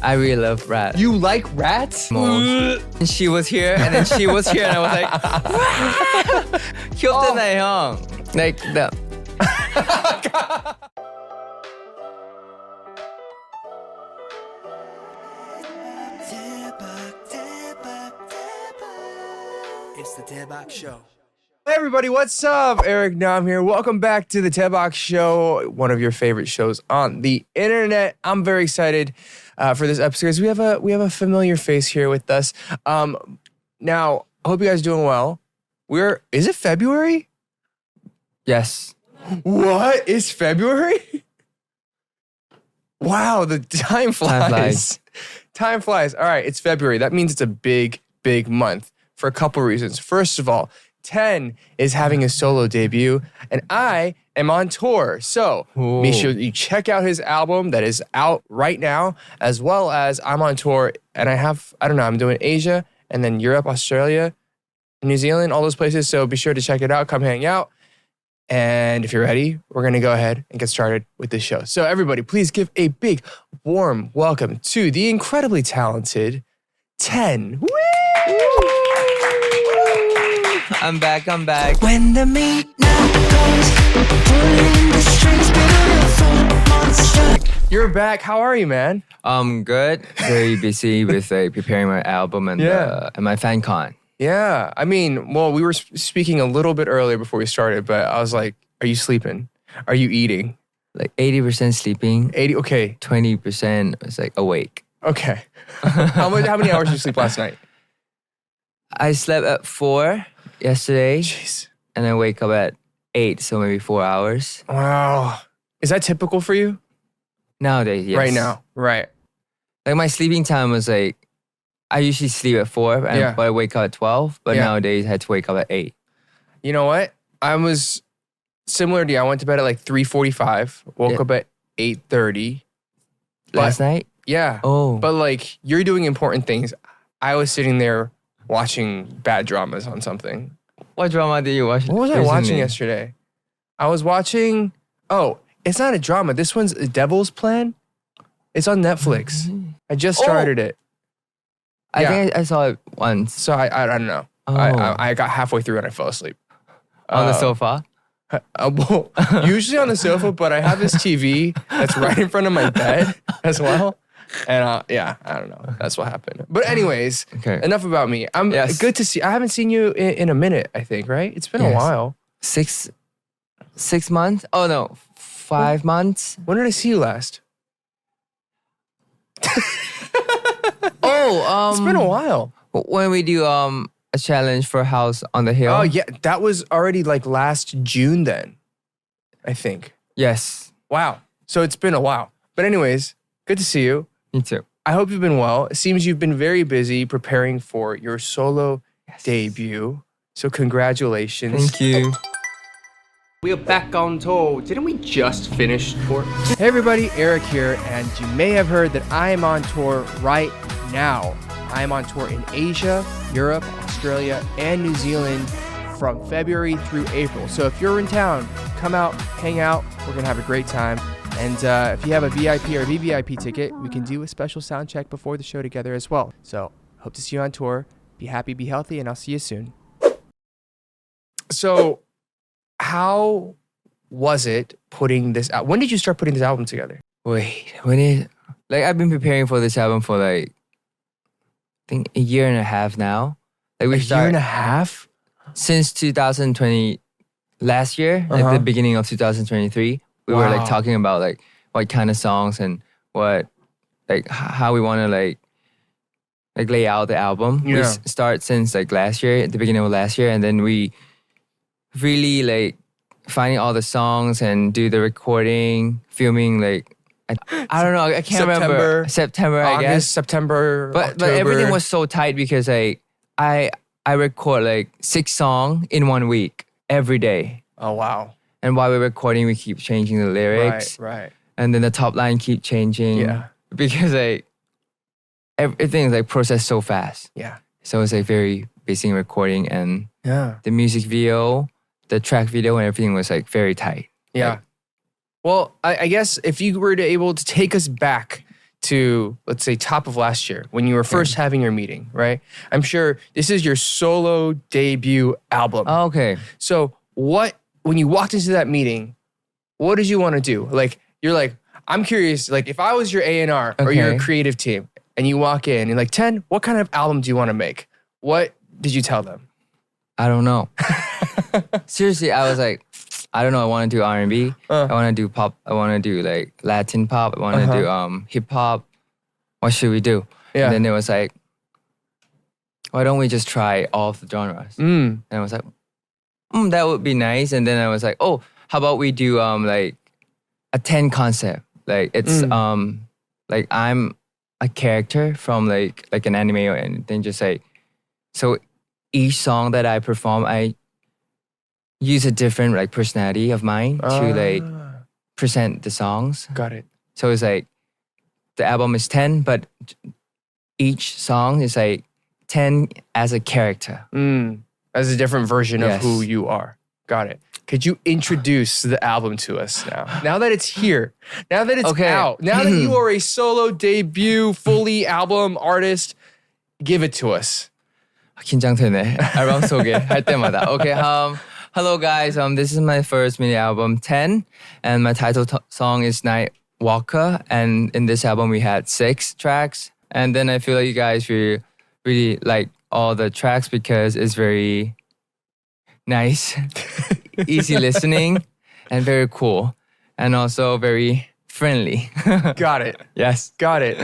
I really love rats. You like rats? And she was here, and then she was here, and I was like, 귀엽잖아요, 형. Like the. It's the DAEBAK Show. Hey everybody, what's up? Eric Nam here. Welcome back to the DAEBAK Show, one of your favorite shows on the internet. I'm very excited for this episode because we have a familiar face here with us. Now, I hope you guys are doing well. Is it February? Yes. What? Is February? Wow, the time flies. Time flies. All right, it's February. That means it's a big, big month for a couple reasons. First of all, TEN is having a solo debut, and I am on tour. So make sure you check out his album that is out right now, as well as I'm on tour, and I'm doing Asia, and then Europe, Australia, New Zealand, all those places. So be sure to check it out. Come hang out. And if you're ready, we're going to go ahead and get started with this show. So everybody, please give a big, warm welcome to the incredibly talented TEN. Woo! I'm back. When the midnight comes, pulling the strings, beautiful monster. You're back. How are you, man? Good. Very busy with preparing my album and my fan con. Yeah. I mean, well, we were speaking a little bit earlier before we started, but I was like, are you sleeping? Are you eating? Like 80% sleeping. 80, okay. 20% was like awake. Okay. How many hours did you sleep last night? I slept at 4 yesterday. Jeez. And I wake up at 8, so maybe 4 hours. Wow. Is that typical for you? Nowadays, yes. Right now. Right. Like my sleeping time was like, I usually sleep at 4, but I wake up at 12. But nowadays I had to wake up at 8. You know what? I was similar to you. I went to bed at like 3:45, woke up at 8:30. Last night? Yeah. Oh. But like, you're doing important things. I was sitting there watching bad dramas on something. What drama did you watch? What was I watching yesterday? I was watching, it's not a drama. This one's Devil's Plan. It's on Netflix. I just started it. I think I saw it once. So I don't know. Oh. I got halfway through and I fell asleep. On the sofa? Well, usually on the sofa, but I have this TV that's right in front of my bed as well. And I don't know. That's what happened. But anyways, enough about me. Good to see. I haven't seen you in a minute, I think, right? It's been a while. 6 months? Oh no, 5 months. When did I see you last? It's been a while. When we do a challenge for House on the Hill. Oh yeah, that was already like last June then, I think. Yes. Wow. So it's been a while. But anyways, good to see you. Me too. I hope you've been well. It seems you've been very busy preparing for your solo debut. So congratulations. Thank you. We are back on tour. Didn't we just finish tour? Hey everybody, Eric here, and you may have heard that I am on tour right now. I am on tour in Asia, Europe, Australia, and New Zealand from February through April. So if you're in town, come out, hang out. We're gonna have a great time. And if you have a VIP or VVIP ticket, we can do a special sound check before the show together as well. So hope to see you on tour. Be happy, be healthy, and I'll see you soon. So how was it putting this out? When did you start putting this album together? Wait, I've been preparing for this album for like, I think a year and a half now. Like a year and a half? Since 2020, last year, at the beginning of 2023, we were like talking about like what kind of songs and what, like how we want to like lay out the album. Yeah. We start since like last year, at the beginning of last year, and then we really like finding all the songs and do the recording, filming like, I don't know, I can't remember. September, August, I guess. September, but everything was so tight because like I record like 6 songs in 1 week every day. Oh wow. And while we're recording, we keep changing the lyrics. Right. And then the top line keep changing. Yeah. Because like everything is like processed so fast. Yeah. So it's like very busy in recording, and Yeah. the music video, the track video and everything was like very tight. Yeah. Like, Well, I guess if you were able to take us back to, let's say, top of last year when you were first having your meeting, right? I'm sure this is your solo debut album. Oh, okay. So when you walked into that meeting, what did you want to do? Like, you're like, I'm curious, like if I was your A&R or your creative team and you walk in and like, TEN, what kind of album do you want to make? What did you tell them? I don't know. Seriously, I was like, I don't know. I want to do R&B. I want to do pop. I want to do like Latin pop. I want to do hip hop. What should we do? Yeah. And then it was like, why don't we just try all of the genres? And I was like, that would be nice. And then I was like, oh, how about we do like a 10 concept? Like it's like I'm a character from like an anime or anything. Just like, so each song that I perform, I use a different like personality of mine to like present the songs. Got it. So it's like the album is 10, but each song is like 10 as a character. As a different version of who you are. Got it. Could you introduce the album to us now? Now that it's here, now that it's out, now that you are a solo debut, fully album artist, give it to us. 긴장되네. 앨범 소개할 때마다. Okay, hello guys. This is my first mini album, 10, and my title song is Night Walker. And in this album, we had 6 tracks. And then I feel like you guys really like all the tracks because it's very nice, easy listening, and very cool, and also very friendly. Got it. Yes. Got it.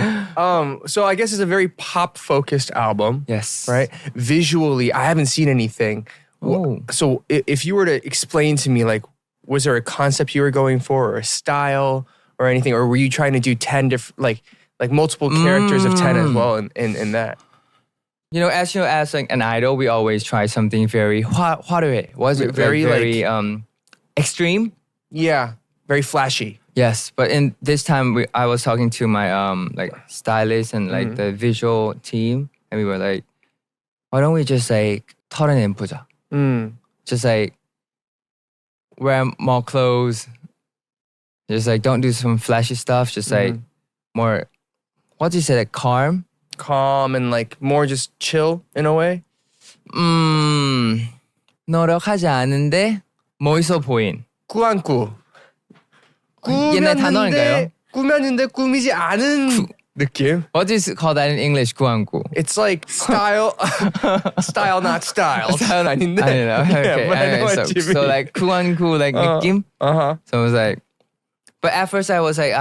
So I guess it's a very pop-focused album. Yes. Right? Visually, I haven't seen anything. Oh. So if you were to explain to me, like, was there a concept you were going for, or a style, or anything, or were you trying to do 10 different, like multiple characters of 10 as well in that? You know, as like an idol, we always try something very 화려해. Was it very extreme? Yeah, very flashy. Yes, but in this time, I was talking to my like stylist and like the visual team, and we were like, why don't we just like 털어내보자? Just like wear more clothes. Just like don't do some flashy stuff. Just like more, what do you say, like calm and like more just chill in a way. 노력하지 않은데 멋있어 보인. 꾸안꾸. 옛날 단어인가요? 꾸몄는데 꾸미지 않은 느낌. What do you call that in English? 꾸안꾸. It's like style, not style. style 아닌데. I don't know. Okay. Yeah, but I know what you mean. So like 꾸안꾸 like 느낌. So I was like, but at first I was like,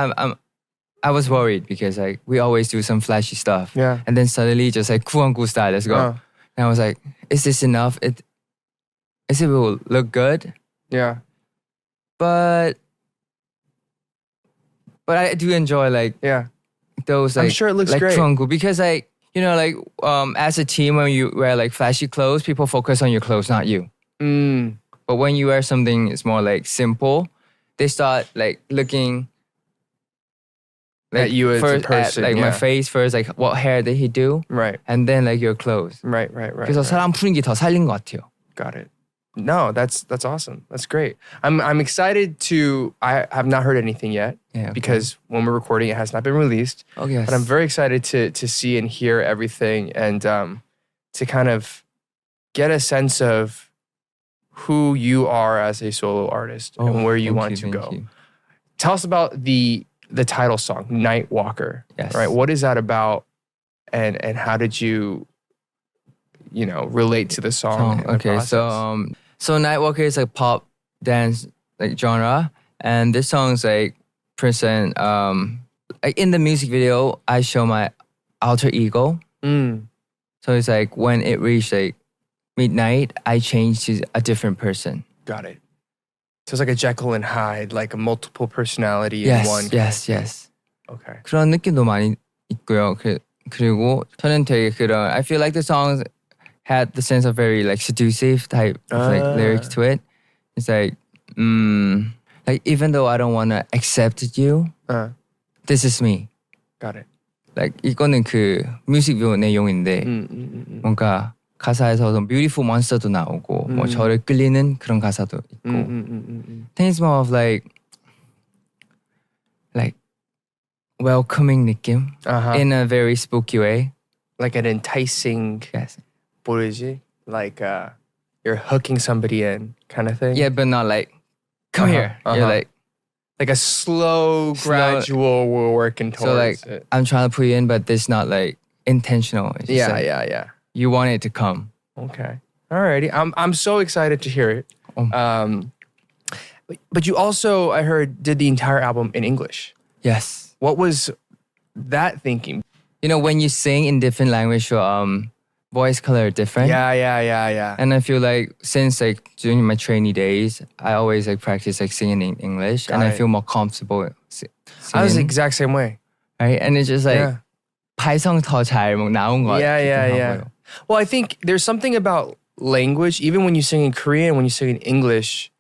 I was worried because like we always do some flashy stuff. Yeah. And then suddenly just like 꾸안꾸 style, let's go. And I was like, is this enough? Is it will look good? Yeah. But I do enjoy like those like I'm sure it looks like great. 꾸안꾸 because like you know like as a team when you wear like flashy clothes, people focus on your clothes, not you. But when you wear something it's more like simple, they start like looking like at you as first a person, at like my face first, like what hair did he do? Right. And then like your clothes. Right. 그래서 사람 푸는 게 더 살린 것 같아요. Got it. No, that's awesome. That's great. I'm excited to. I have not heard anything yet because when we're recording, it has not been released. Oh yes. But I'm very excited to see and hear everything and to kind of get a sense of who you are as a solo artist and where you want to go. Tell us about the title song, Night Walker. Yes. Right. What is that about, and how did you relate to the song? Okay, so Night Walker is like pop dance like genre, and this song's like present like in the music video I show my alter ego. So it's like when it reached like midnight, I changed to a different person. Got it. So it's like a Jekyll and Hyde, like a multiple personality in one. Yes. Okay. 그런 느낌도 많이 있고요. 그리고 저는 되게 그런 I feel like the songs had the sense of very like seductive type of like lyrics to it. It's like like even though I don't want to accept you, this is me. Got it. Like 이거는 그 뮤직비디오 내용인데 뭔가 가사에서 좀 beautiful monster도 나오고 뭐 저를 끌리는 그런 가사도 있고. Think it's more of like welcoming 느낌 in a very spooky way. Like an enticing, Yes. 뭐지? Like you're hooking somebody in kind of thing. Yeah, but not like, come here. You're like a slow, gradual, we're working towards so like, it. I'm trying to put you in, but it's not like intentional. It's just like, Yeah. you want it to come. Okay. Alrighty. I'm so excited to hear it. But you also, I heard, did the entire album in English. Yes. What was that thinking? You know, when you sing in different language, your voice color are different. Yeah. And I feel like since like during my trainee days, I always like practice like singing in English, and I feel more comfortable singing. I was the exact same way. Right? And it's just like 발성 더 잘 나온 것 Yeah. Well, I think there's something about language, even when you sing in Korean, when you sing in English.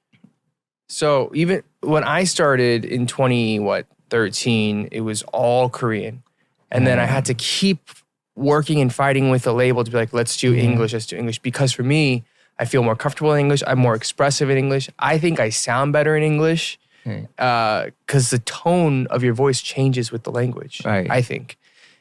So even when I started in 2013, it was all Korean. And then I had to keep working and fighting with the label to be like, let's do English. Because for me, I feel more comfortable in English. I'm more expressive in English. I think I sound better in English because the tone of your voice changes with the language, I think.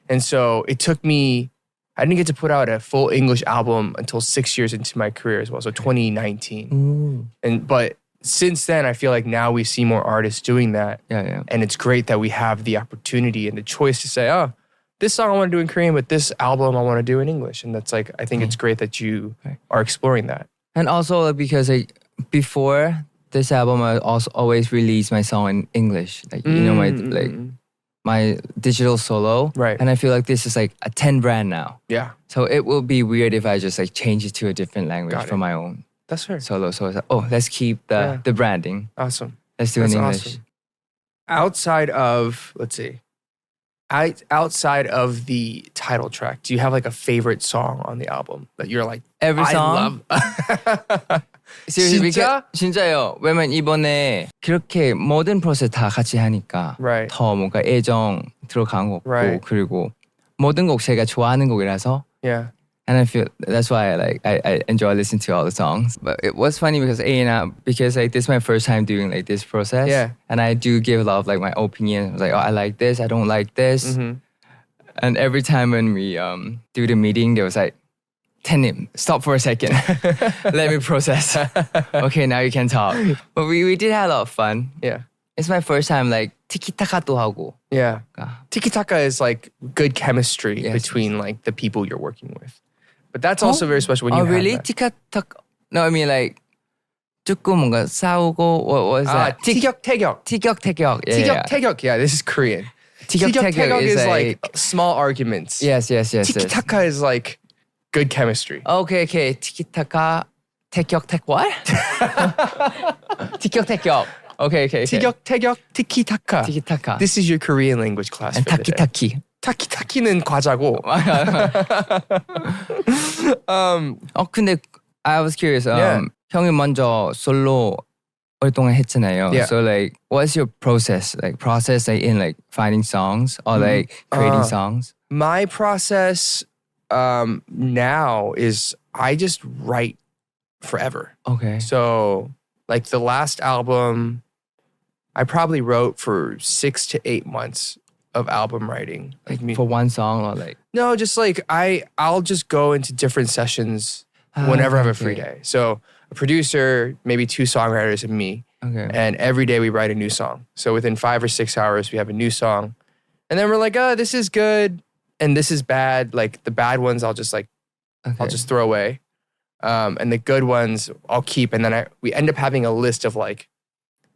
And so it took me, I didn't get to put out a full English album until 6 years into my career as well. So 2019. But since then, I feel like now we see more artists doing that. Yeah. And it's great that we have the opportunity and the choice to say, oh, this song I want to do in Korean, but this album I want to do in English. And that's like, I think it's great that you are exploring that. And also like, because like before this album, I also always release my song in English. Like, you know, my digital solo. Right. And I feel like this is like a 10 brand now. Yeah. So it will be weird if I just like change it to a different language for my own. That's fair. Solo. So it's like, oh, let's keep the branding. Awesome. Let's do it in English. Awesome. Outside of, outside of the title track, do you have like a favorite song on the album that you're like, every song? Seriously, 진짜? 진짜요. 왜냐면 이번에 그렇게 모든 프로세스 다 같이 하니까 더 뭔가 애정 들어간 것 같고 그리고 모든 곡 제가 좋아하는 곡이라서 And I feel that's why I enjoy listening to all the songs. But it was funny because because like this is my first time doing like this process. Yeah. And I do give a lot of like my opinion. I was like, oh, I like this, I don't like this. And every time when we do the meeting, there was like, Tenim, stop for a second. Let me process. Okay, now you can talk. But we did have a lot of fun. Yeah. It's my first time like tiki-taka-도 하고. Yeah. Tiki-taka is like good chemistry between like the people you're working with. But that's also very special when you have really? that. Tiki-taka? No, I mean like 조금 뭔가 싸우고 what was that? 티격태격. 티격태격. 티격태격. Yeah, this is Korean. 티격태격 is like small arguments. Yes. Tiki-taka is like good chemistry. Okay. Tiki-taka, 태격, what? 티격태격. Okay. 티격태격, tiki-taka. Tiki-taka. This is your Korean language class. And taki-taki. 타키타키는 과자고. 근데 I was curious. 형이 먼저 솔로 활동을 했잖아요. Yeah. So like, what's your process? Like in like finding songs or like creating songs? My process now is I just write forever. Okay. So like the last album, I probably wrote for 6 to 8 months of album writing. Like for one song or like? No, just like I'll just go into different sessions whenever I have a free day. So a producer, maybe 2 songwriters and me. Okay. And every day we write a new song. So within 5 or 6 hours, we have a new song. And then we're like, oh, this is good. And this is bad. Like the bad ones, I'll just throw away. And the good ones I'll keep. And then we end up having a list of like,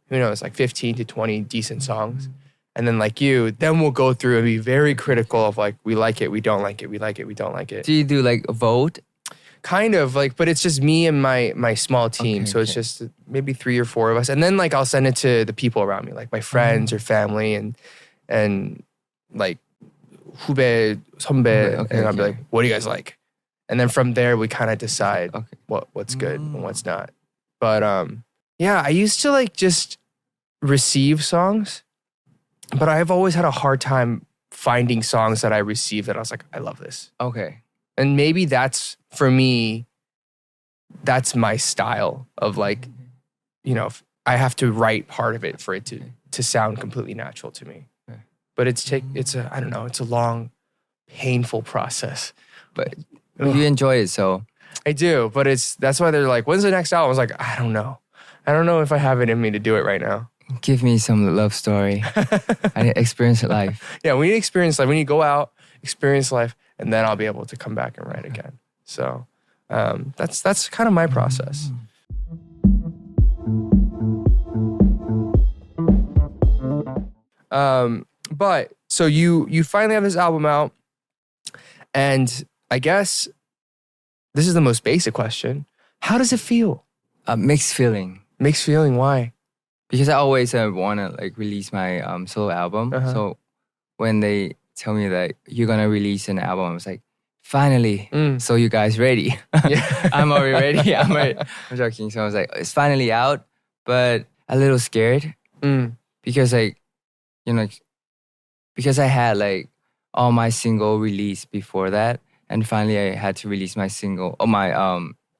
who knows, like 15 to 20 decent songs. And then like then we'll go through and be very critical of like, we like it, we don't like it, we like it, we don't like it. Do you do like a vote? Kind of like, but it's just me and my small team. So it's just maybe 3 or 4 of us. And then like I'll send it to the people around me, like my friends or family and like 후배, 선배. And I'll be like, what do you guys like? And then from there, we kind of decide what's good and what's not. But I used to like just receive songs. But I've always had a hard time finding songs that I received that I was like, I love this. Okay. And maybe that's, for me, that's my style of like, I have to write part of it for it to sound completely natural to me. but it's I don't know, it's a long, painful process. But you enjoy it, so. I do, but that's why they're like, when's the next album? I was like, I don't know. I don't know if I have it in me to do it right now. Give me some love story. I need experience life. Yeah, we need experience life. We need to go out, experience life, and then I'll be able to come back and write again. So that's kind of my process. But so you finally have this album out, and I guess this is the most basic question. How does it feel? Mixed feeling. Mixed feeling, why? Because I always want to like release my solo album. So when they tell me that you're going to release an album, I was like, finally. So you guys ready? Yeah. I'm already ready. I'm joking. So I was like, it's finally out, but a little scared. Because like, you know, because I had like all my single released before that. And finally I had to release my single, my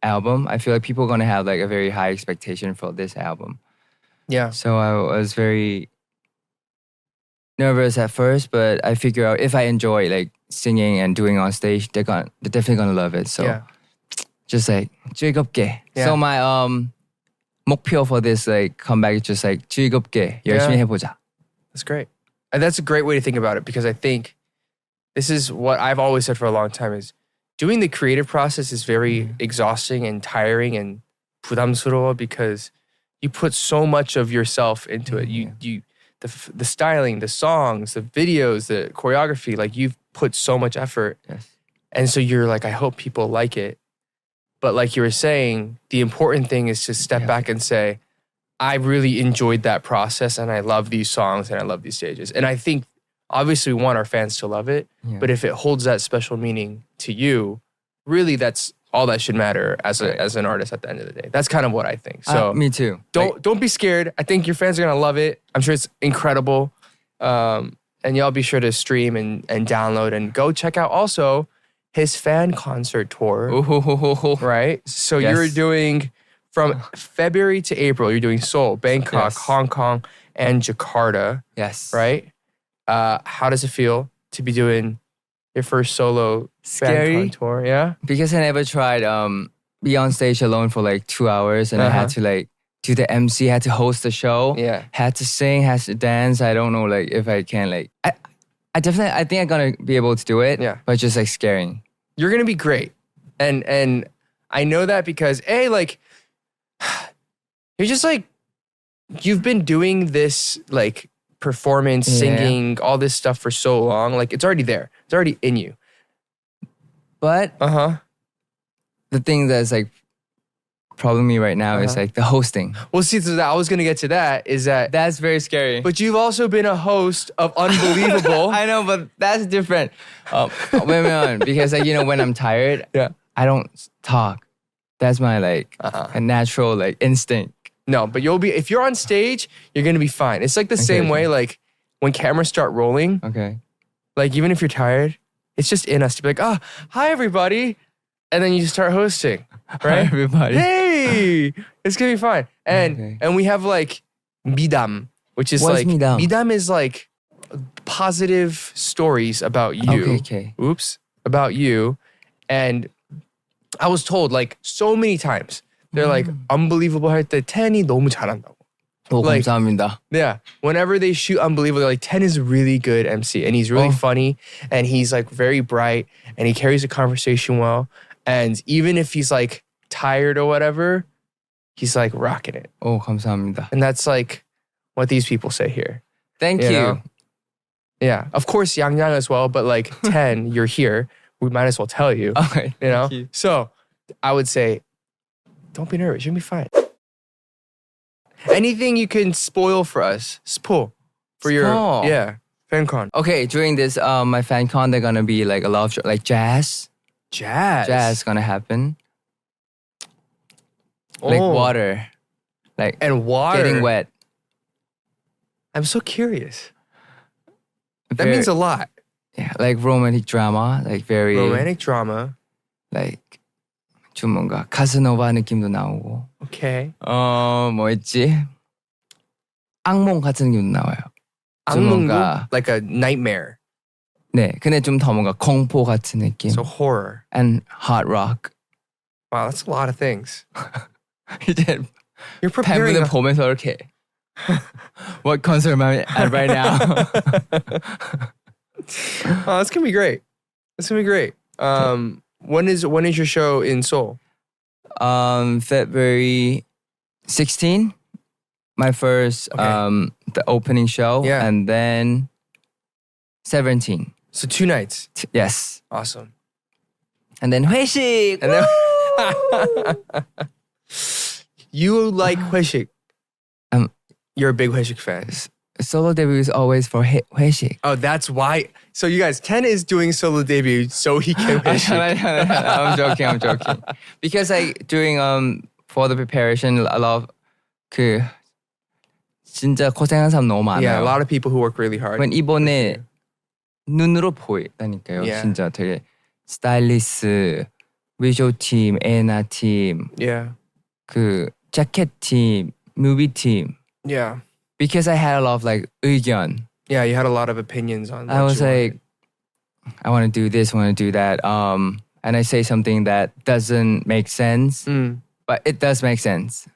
album. I feel like people are going to have like a very high expectation for this album. Yeah. So I was very nervous at first, but I figure out if I enjoy like singing and doing on stage, they're definitely gonna love it. So just like 즐겁게. Yeah. So my 목표 for this like comeback is just like 즐겁게 열심히 해보자. That's great. And that's a great way to think about it, because I think this is what I've always said for a long time is doing the creative process is very exhausting and tiring and 부담스러워, because you put so much of yourself into it. The styling, the songs, the videos, the choreography, like you've put so much effort. Yes. And so you're like, I hope people like it. But like you were saying, the important thing is to step back and say, I really enjoyed that process and I love these songs and I love these stages. And I think obviously we want our fans to love it, but if it holds that special meaning to you, really that's all that should matter as an artist at the end of the day. That's kind of what I think. So me too. Don't be scared. I think your fans are gonna love it. I'm sure it's incredible. And y'all be sure to stream and download and go check out also his fan concert tour. Ooh. Right? So you're doing from February to April, you're doing Seoul, Bangkok, Hong Kong, and Jakarta. Yes. Right? How does it feel to be doing your first solo fan tour? Yeah? Because I never tried be on stage alone for like 2 hours and I had to like do the MC, had to host the show, had to sing, had to dance. I don't know like if I can like I think I'm gonna be able to do it. Yeah. But just like scaring. You're gonna be great. And I know that because like you're just like you've been doing this like performance, singing, all this stuff for so long. Like it's already there. It's already in you. But the thing that's like problem me right now is like the hosting. Well, see, so I was gonna get to that. That's very scary. But you've also been a host of Unbelievable. I know, but that's different. Wait, because like when I'm tired, I don't talk. That's my like a natural like instinct. No, but if you're on stage, you're gonna be fine. It's like the same way like when cameras start rolling. Okay. Like even if you're tired, it's just in us to be like, oh, hi everybody. And then you start hosting, right? Hi everybody. Hey, it's gonna be fine. And we have like midam, which is What's like midam? Midam is like positive stories about you. Okay. Oops, about you. And I was told like so many times, they're like Unbelievable 할 때 텐이 너무 잘한다고. Like, 감사합니다. Yeah. Whenever they shoot Unbelievable, they're like, Ten is really good MC. And he's really funny. And he's like very bright. And he carries the conversation well. And even if he's like tired or whatever, he's like rocking it. 감사합니다. And that's like what these people say here. Thank you. Know? Yeah. Of course, Yang Yang as well. But like 10, you're here. We might as well tell you. Okay. Thank you. So I would say, don't be nervous. You'll be fine. Anything you can spoil for us, for your FanCon. Okay, during this my FanCon, they're gonna be like a lot of like jazz gonna happen. Like water, like and water getting wet. I'm so curious. That means a lot. Yeah, like romantic drama, like very romantic drama. Like 좀 뭔가 카스노바 느낌도 나오고. Okay. 뭐 있지? 악몽 같은 느낌도 나와요. 좀 뭔가 like a nightmare. 네, 근데 좀 더 뭔가 공포 같은 느낌. So horror. And hard rock. Wow, that's a lot of things. 이제 You're preparing. 팬분들 보면서 이렇게 What concert am I at right now? Oh, that's gonna be great. That's gonna be great. When is your show in Seoul? February 16. My first the opening show, Yeah. and then 17. So 2 nights. Yes. Awesome. And then 회식. And then you like 회식. You're a big 회식 fan. Solo debut is always for 회식. Oh, that's why. So you guys, TEN is doing solo debut so he can 회식. I'm joking. Because like during for the preparation, a lot of 그 진짜 고생한 사람 너무 많아요. Yeah, a lot of people who work really hard. when 이번에 눈으로 보인다니까요. Yeah. 진짜 되게 스타일리스트, 비주얼 팀, 에나 팀, Yeah. 그 자켓 팀, 뮤비 팀. Yeah. Because I had a lot of like 의견. Yeah, you had a lot of opinions on what I was you like, wanted. I want to do this, I want to do that. And I say something that doesn't make sense, but it does make sense.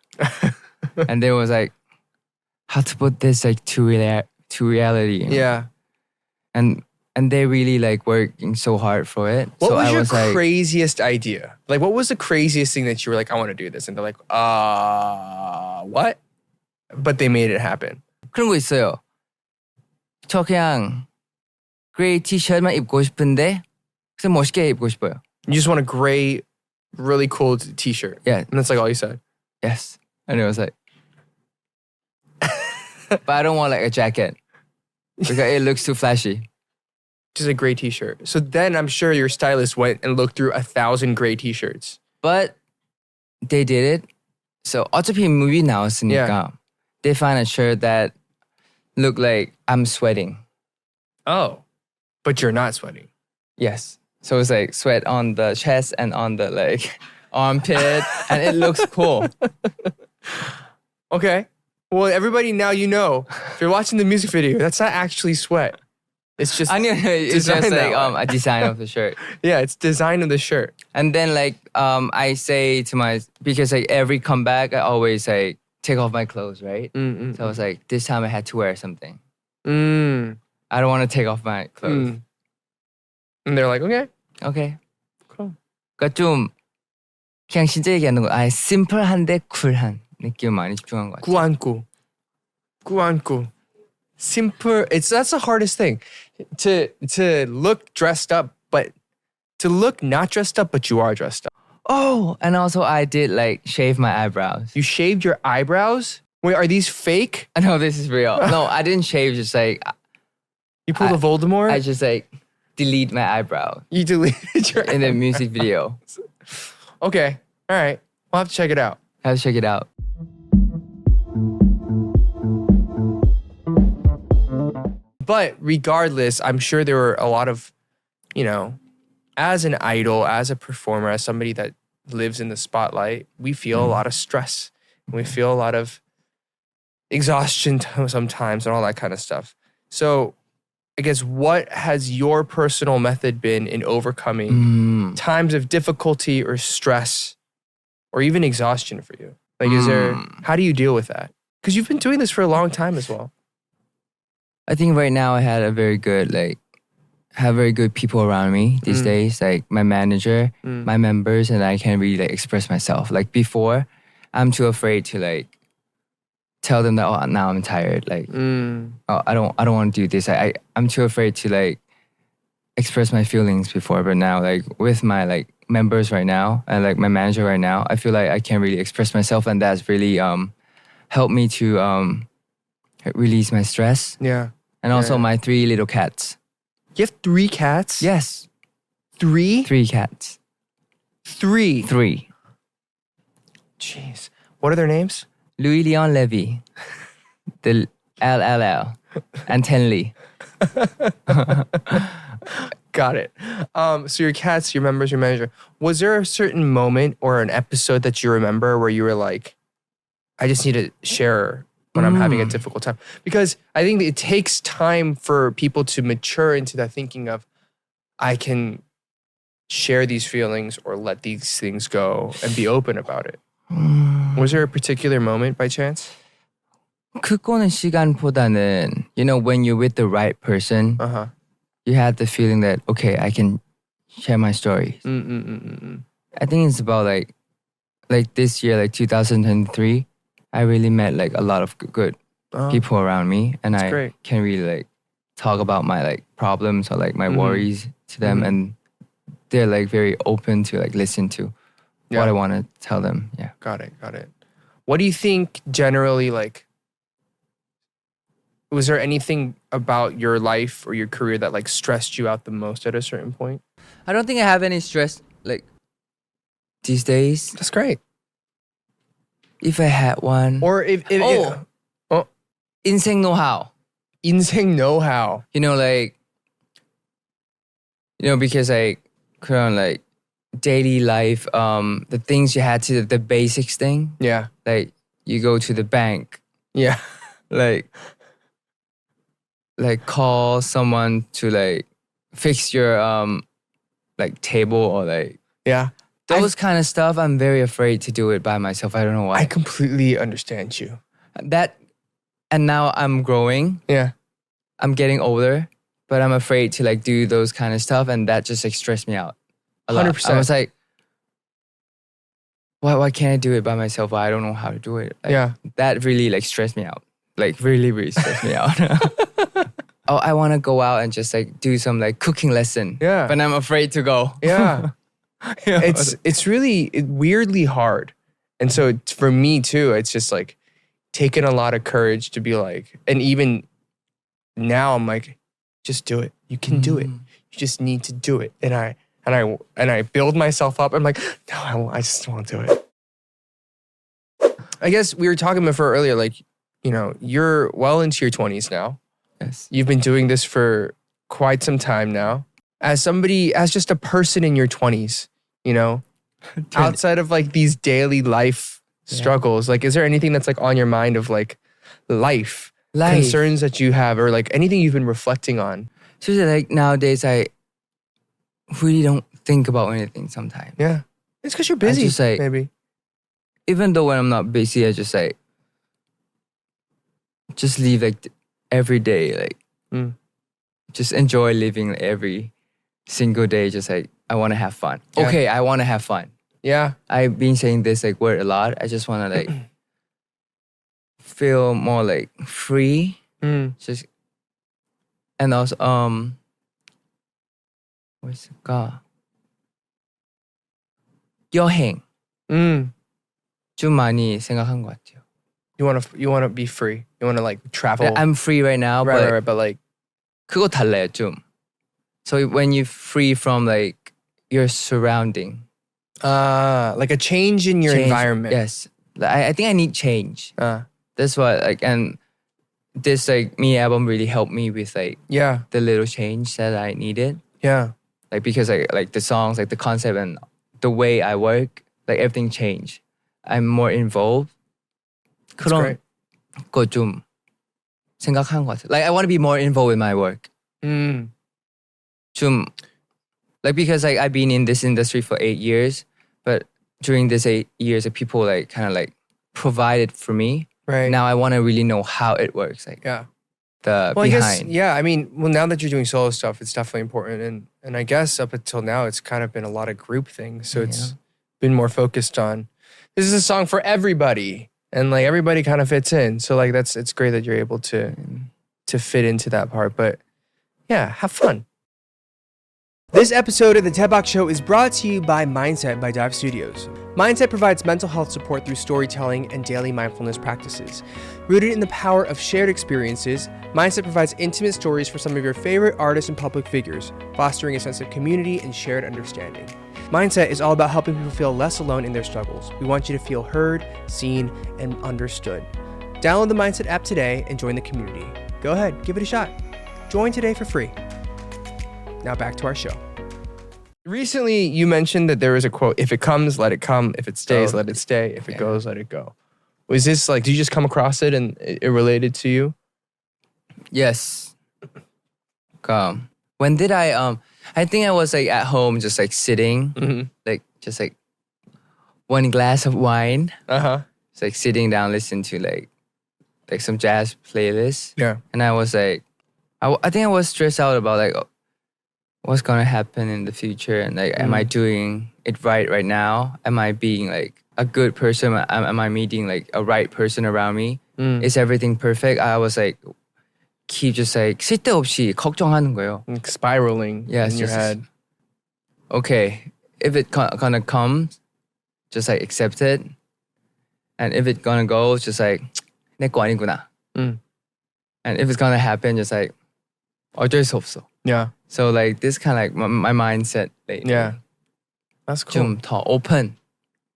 And there was like, how to put this like to reality. Yeah. And they really like working so hard for it. What so was I your was like, craziest idea? Like, what was the craziest thing that you were like, I want to do this? And they're like, what? But they made it happen. 그런 거 있어요. 저 그냥 그레이 티셔츠만 입고 싶은데 그래서 멋있게 입고 싶어요. You just want a gray, really cool t-shirt. Yeah. And that's like all you said. Yes. And it was like, but I don't want like a jacket because it looks too flashy. Just a gray t-shirt. So then I'm sure your stylist went and looked through 1,000 gray t-shirts. But they did it. So 어차피 movie 나왔으니까 they find a shirt that look like I'm sweating. Oh. But you're not sweating. Yes. So it's like sweat on the chest and on the like armpit and it looks cool. Okay. Well, everybody now you know. If you're watching the music video, that's not actually sweat. It's just it's just design like a design of the shirt. yeah, it's design of the shirt. And then like I say to because like every comeback I always like take off my clothes, right? So I was like, this time I had to wear something. I don't want to take off my clothes. And they're like, okay. Okay. Cool. 그러니까 좀 그냥 진짜 얘기하는 거 아예 심플한데 쿨한 느낌 많이 집중한 것 같아요. 꾸안꾸. Simple. That's the hardest thing. To look dressed up, but to look not dressed up, but you are dressed up. Oh, and also I did like shave my eyebrows. You shaved your eyebrows? Wait, are these fake? No, this is real. No, I didn't shave. Just like You pulled a Voldemort? I just like delete my eyebrow You deleted your in the music video. Okay. All right. We'll have to check it out. I have to check it out. But regardless, I'm sure there were a lot of, as an idol, as a performer, as somebody that lives in the spotlight, we feel a lot of stress. We feel a lot of exhaustion sometimes and all that kind of stuff. So I guess what has your personal method been in overcoming times of difficulty or stress or even exhaustion for you? Like, how do you deal with that? Because you've been doing this for a long time as well. I think right now I had have very good people around me these days, like my manager, my members, and I can really like express myself. Like before, I'm too afraid to like tell them that, oh, now I'm tired. Like, oh, I don't want to do this. I'm too afraid to like express my feelings before. But now, like with my like members right now and like my manager right now, I feel like I can really express myself, and that's really helped me to release my stress. Yeah. And also my 3 little cats. You have 3 cats? Yes. 3? 3 cats. 3? 3. Jeez. What are their names? Louis Leon Levy. The LLL. And Tenley. Got it. So your cats, your members, your manager. Was there a certain moment or an episode that you remember where you were like, I just need to share when I'm having a difficult time. Because I think it takes time for people to mature into that thinking of, I can share these feelings or let these things go and be open about it. Was there a particular moment by chance? 그거는 시간보다는, you know, when you're with the right person, you have the feeling that, okay, I can share my stories. I think it's about like this year, like 2023, I really met like a lot of good people around me, and I great. can really like talk about my like problems or like my worries to them, and they're like very open to like listen to what I want to tell them. Yeah. Got it. What do you think generally, like, was there anything about your life or your career that like stressed you out the most at a certain point? I don't think I have any stress like these days. That's great. If I had one. Or if 인생 know-how. 인생 know-how. You know, like, you know, because like current like daily life, the things you had to, the basics thing. Yeah. Like you go to the bank. Yeah. Like call someone to like fix your like table or like those kind of stuff. I'm very afraid to do it by myself. I don't know why. I completely understand you. And now I'm growing. Yeah. I'm getting older, but I'm afraid to like do those kind of stuff, and that just like stressed me out a lot. 100%. I was like, why can't I do it by myself? I don't know how to do it. Like, that really like stressed me out. Like really stressed me out. Oh, I want to go out and just like do some like cooking lesson. Yeah. But I'm afraid to go. Yeah. It's really weirdly hard. And so for me too, it's just like taken a lot of courage to be like, and even now I'm like, just do it. You can do it. You just need to do it. And I build myself up. I'm like, no, I just won't do it. I guess we were talking before earlier, like, you know, you're well into your 20s now. Yes. You've been doing this for quite some time now. As somebody, as just a person in your 20s, you know, outside of like these daily life struggles, like, is there anything that's like on your mind of like life concerns that you have, or like anything you've been reflecting on? Seriously, like nowadays, I really don't think about anything sometimes. Yeah. It's because you're busy, just, like, maybe. Even though when I'm not busy, I just like, just leave like every day, like, just enjoy living every single day. Just like, I want to have fun. Yeah. Okay, I want to have fun. Yeah. I've been saying this like word a lot. I just want to like feel more like free. Just, and also, what's it called? 여행. 좀 많이 생각한 것 같아요. You want to be free. You want to like travel. I'm free right now, right, but like 그거 달라요 좀. So when you're free from like your surrounding. Like a change in your environment. Yes. I think I need change. That's what like, and this like me album really helped me with like the little change that I needed. Yeah. Like because like the songs, like the concept and the way I work, like everything changed. I'm more involved. That's great. 거 좀 생각한 것 같아. Like I want to be more involved with my work. 좀 like because like I've been in this industry for 8 years, but during this 8 years, like, people like kind of like provided for me. Right. Now I want to really know how it works. Like the behind. I guess, I mean, well, now that you're doing solo stuff, it's definitely important. And I guess up until now, it's kind of been a lot of group things. So it's been more focused on, this is a song for everybody. And like everybody kind of fits in. So like it's great that you're able to fit into that part. But yeah, have fun. This episode of the DAEBAK Show is brought to you by Mindset by Dive Studios. Mindset provides mental health support through storytelling and daily mindfulness practices. Rooted in the power of shared experiences, Mindset provides intimate stories for some of your favorite artists and public figures, fostering a sense of community and shared understanding. Mindset is all about helping people feel less alone in their struggles. We want you to feel heard, seen, and understood. Download the Mindset app today and join the community. Go ahead, give it a shot. Join today for free. Now back to our show. Recently, you mentioned that there is a quote, if it comes, let it come. If it stays, let it stay. If it goes, let it go. Was this like, did you just come across it and it related to you? Yes. When did I think I was like at home just like sitting, like just like one glass of wine. It's like sitting down, listening to like some jazz playlist. Yeah. And I was like, I think I was stressed out about like what's gonna happen in the future and like, am I doing it right now? Am I being like a good person? Am I meeting like a right person around me? Is everything perfect? I was like, keep just like 쓸데없이 걱정하는 거예요. Like spiraling in your head. Okay, if it gonna come, just like accept it. And if it's gonna go, just like 내 거 아니구나. And if it's gonna happen, just like 어쩔 수 없어. Yeah. So like this kind of like my mindset lately. Yeah. That's cool. 좀 더 open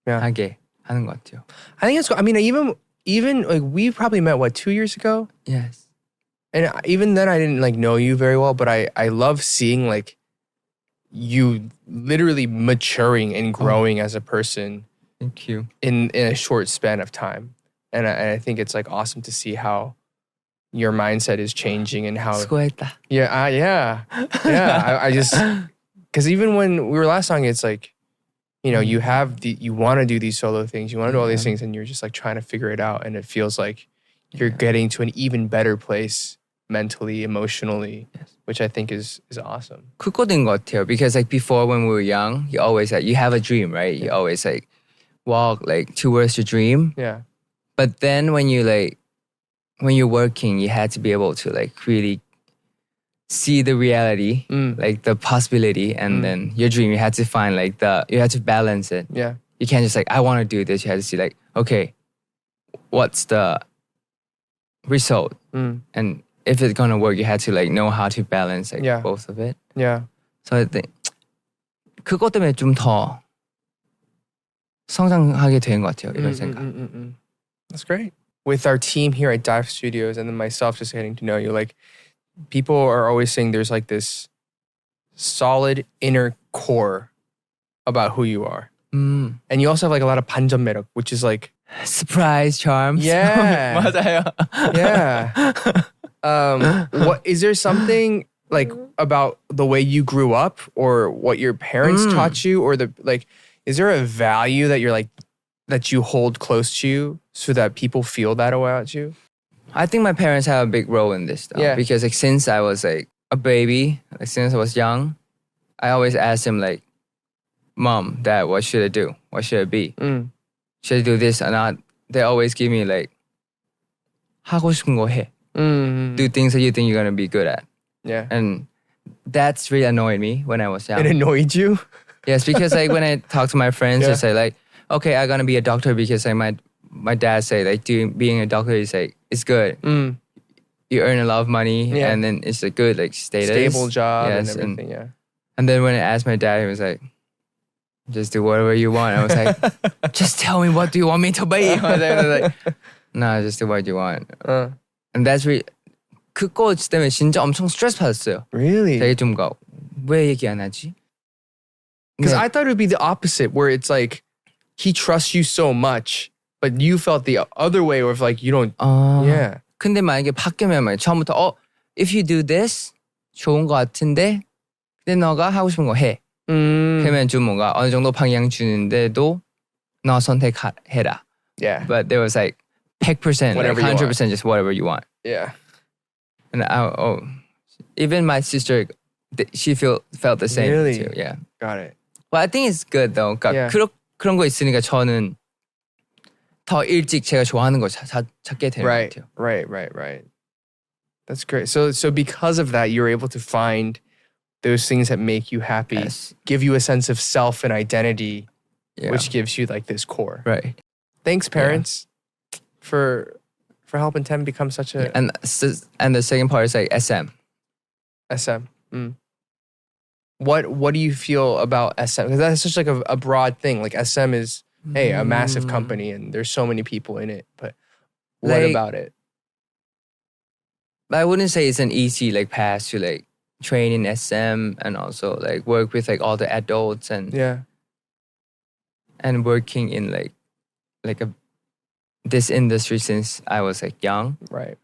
하게 하는 것 같아요. I think it's cool. I mean, even like we probably met 2 years ago? Yes. And even then I didn't like know you very well, but I love seeing like you literally maturing and growing as a person. Thank you. In a short span of time. And I think it's like awesome to see how your mindset is changing and how 수고했다. Yeah. I just because even when we were last song, it's like, you know, you want to do these solo things, you want to do all these things, and you're just like trying to figure it out, and it feels like you're getting to an even better place mentally, emotionally, which I think is awesome. 그거인 것 같아요. Because like before when we were young, you always like you have a dream, right? You always like walk like towards your dream. Yeah. But then when you're working, you had to be able to like really see the reality, like the possibility, and then your dream, you had to find like you had to balance it. Yeah. You can't just like, I want to do this. You had to see like, okay, what's the result? And if it's gonna work, you had to like know how to balance like both of it. Yeah. So I think 그것 때문에 좀 더 성장하게 된 것 같아요. 이런 생각. That's great. With our team here at Dive Studios and then myself just getting to know you, like people are always saying there's like this solid inner core about who you are. And you also have like a lot of 반전 매력, which is like surprise charms. Yeah. 맞아요. Yeah. What is there something like about the way you grew up or what your parents taught you, or is there a value that you're like that you hold close to you so that people feel that about you? I think my parents have a big role in this though. Because like since I was like a baby, like since I was young, I always asked them like, Mom, Dad, what should I do? What should I be? Should I do this or not? They always give me like 하고 싶은 거 해. Do things that you think you're gonna be good at. Yeah. And that's really annoyed me when I was young. It annoyed you? Yes, because like when I talk to my friends, they say like, okay, I'm gonna be a doctor because like my dad say like being a doctor is like it's good. You earn a lot of money and then it's a good like status. Stable job and everything, And then when I asked my dad, he was like, just do whatever you want. I was like, just tell me what do you want me to be? I was like, no, just do what you want. And that's really 그거 때문에 진짜 엄청 스트레스 받았어요. Really? 되게 좀 왜 얘기 안 하지? Because I thought it would be the opposite, where it's like he trusts you so much, but you felt the other way, of like you don't. Yeah. 근데 만약에 바뀌면 말이야. 처음부터 if you do this 좋은 거 같은데, 근데 너가 하고 싶은 거 해. 그러면 좀 뭔가 어느 정도 방향 주는데도 너 선택해라. Yeah. But there was like 100%, whatever like 100% just whatever you want. Yeah. And even my sister, she felt the same really? too. Yeah. Got it. Well, I think it's good though. 그러니까 그런 거 있으니까 저는 더 일찍 제가 좋아하는 거 찾게 되는 것 같아요. Right. That's great. So because of that, you're able to find those things that make you happy, give you a sense of self and identity, which gives you like this core. Right. Thanks, parents, for helping TEN become such a... And the second part is like SM. SM. What do you feel about SM? Because that's such like a broad thing. Like SM is, hey, a massive company and there's so many people in it. But what about it? I wouldn't say it's an easy like path to like train in SM and also like work with like all the adults and working in like a this industry since I was like young. Right.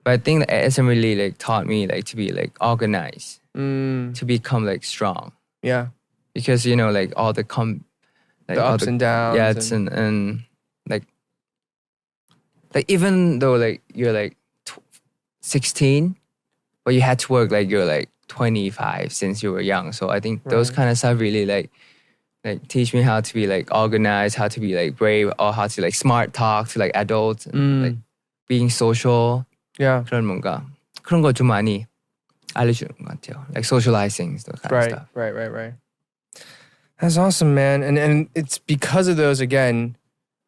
But I think that SM really like taught me like to be like organized, to become like strong. Yeah. Because you know like all the the ups and downs. Yeah, it's and like even though like you're like 16, but you had to work like you're like 25 since you were young. So I think those kind of stuff really like teach me how to be like organized, how to be like brave, or how to like smart talk to like adults, and, like being social. Yeah. 그런 거 좀 많이 알려주는 것 같아요. Like socializing, those kind of stuff. Right. That's awesome, man. And it's because of those, again,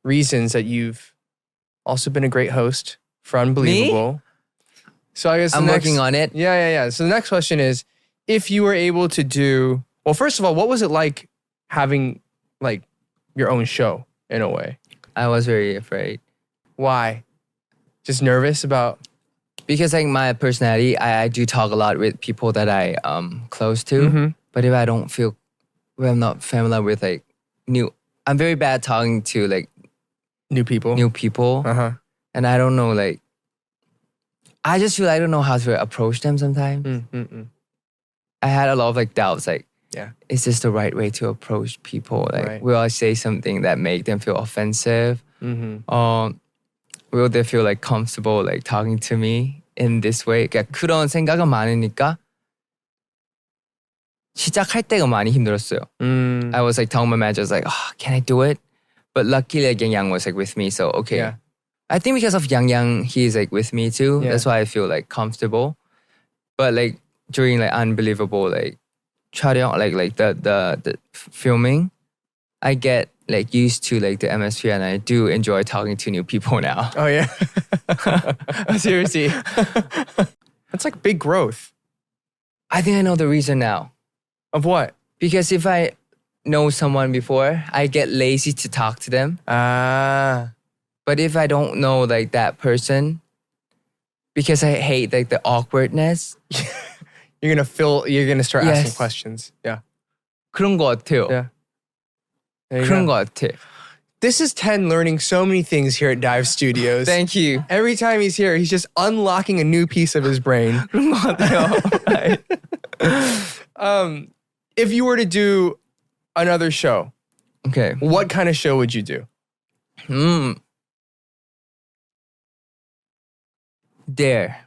reasons that you've also been a great host for Unbelievable. Me? So I guess I'm working on it. Yeah. So the next question is, if you were able to do, well, first of all, what was it like having like your own show in a way? I was very afraid. Why? Just nervous about? Because like my personality, I do talk a lot with people that I close to. But if I don't feel, well, I'm not familiar with like I'm very bad talking to like new people. And I don't know like, I just feel I don't know how to approach them sometimes. I had a lot of like doubts like, is this the right way to approach people? Like, will I say something that make them feel offensive? Will they feel like comfortable like talking to me in this way? 그러니까 그런 생각은 많으니까 시작할 때가 많이 힘들었어요. I was like telling my manager, I was like, can I do it? But luckily like Yang was like with me, so okay. Yeah. I think because of Yang, he's like with me too. Yeah. That's why I feel like comfortable. But like during like Unbelievable like 촬영, like the filming, I get like used to like the atmosphere, and I do enjoy talking to new people now. Oh yeah. Seriously. That's like big growth. I think I know the reason now. Of what? Because if I know someone before, I get lazy to talk to them. But if I don't know like that person, because I hate like the awkwardness. You're gonna start asking questions. Yeah. 그런 것 같아요. Yeah. 그런 것 같아. This is TEN learning so many things here at Dive Studios. Thank you. Every time he's here, he's just unlocking a new piece of his brain. 그런 것 같아요. If you were to do another show, okay, what kind of show would you do? Dare?